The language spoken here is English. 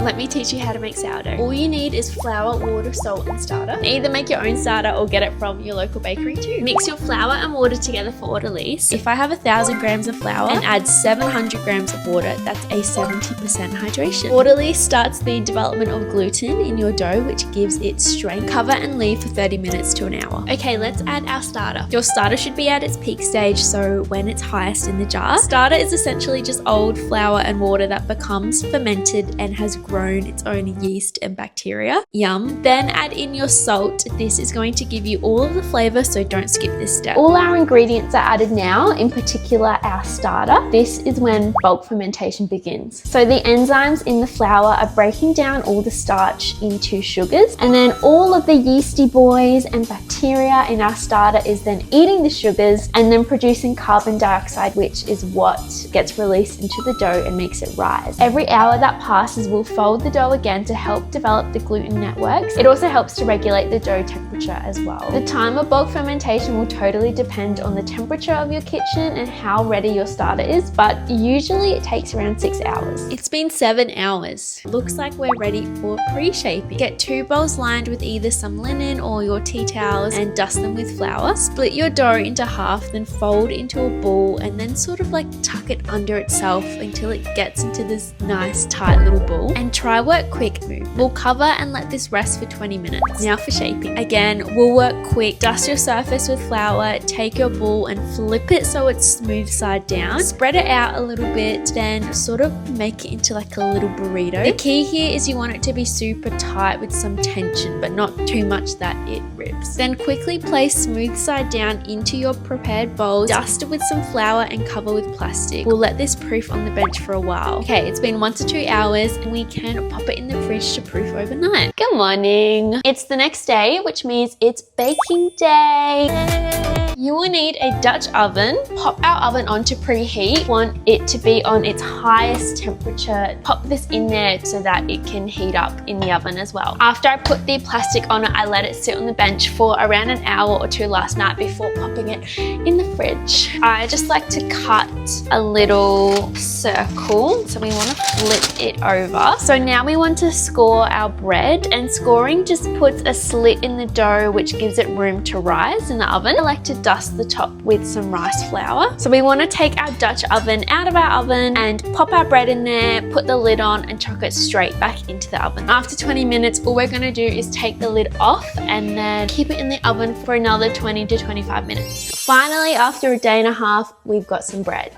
Let me teach you how to make sourdough. All you need is flour, water, salt, and starter. Either make your own starter or get it from your local bakery too. Mix your flour and water together for orderlies. If I have 1,000 grams of flour and add 700 grams of water, that's a 70% hydration. Orderly starts the development of gluten in your dough, which gives it strength. Cover and leave for 30 minutes to an hour. Okay, let's add our starter. Your starter should be at its peak stage, so when it's highest in the jar. Starter is essentially just old flour and water that becomes fermented and has grown its own yeast and bacteria. Yum. Then add in your salt. This is going to give you all of the flavor, so don't skip this step. All our ingredients are added now, in particular our starter. This is when bulk fermentation begins. So the enzymes in the flour are breaking down all the starch into sugars, and then all of the yeasty boys and bacteria in our starter is then eating the sugars and then producing carbon dioxide, which is what gets released into the dough and makes it rise. Every hour that passes, we'll fold the dough again to help develop the gluten networks. It also helps to regulate the dough temperature as well. The time of bulk fermentation will totally depend on the temperature of your kitchen and how ready your starter is, but usually it takes around 6 hours. It's been 7 hours. Looks like we're ready for pre-shaping. Get 2 bowls lined with either some linen or your tea towels and dust them with flour. Split your dough into half, then fold into a ball and then sort of like tuck it under itself until it gets into this nice tight little ball. And try work quick move. We'll cover and let this rest for 20 minutes. Now for shaping. Again, we'll work quick. Dust your surface with flour, take your ball and flip it so it's smooth side down. Spread it out a little bit, then sort of make it into like a little burrito. The key here is you want it to be super tight with some tension, but not too much that it rips. Then quickly place smooth side down into your prepared bowl, dust it with some flour and cover with plastic. We'll let this proof on the bench for a while. Okay, it's been 1 to 2 hours and we can pop it in the fridge to proof overnight. Good morning. It's the next day, which means it's baking day. You will need a Dutch oven. Pop our oven on to preheat. Want it to be on its highest temperature. Pop this in there so that it can heat up in the oven as well. After I put the plastic on it, I let it sit on the bench for around an hour or 2 last night before popping it in the fridge. I just like to cut a little circle. So we want to flip it over. So now we want to score our bread, and scoring just puts a slit in the dough which gives it room to rise in the oven. I like to dust the top with some rice flour. So we want to take our Dutch oven out of our oven and pop our bread in there, put the lid on and chuck it straight back into the oven. After 20 minutes, all we're going to do is take the lid off and then keep it in the oven for another 20 to 25 minutes. Finally, after a day and a half, we've got some bread.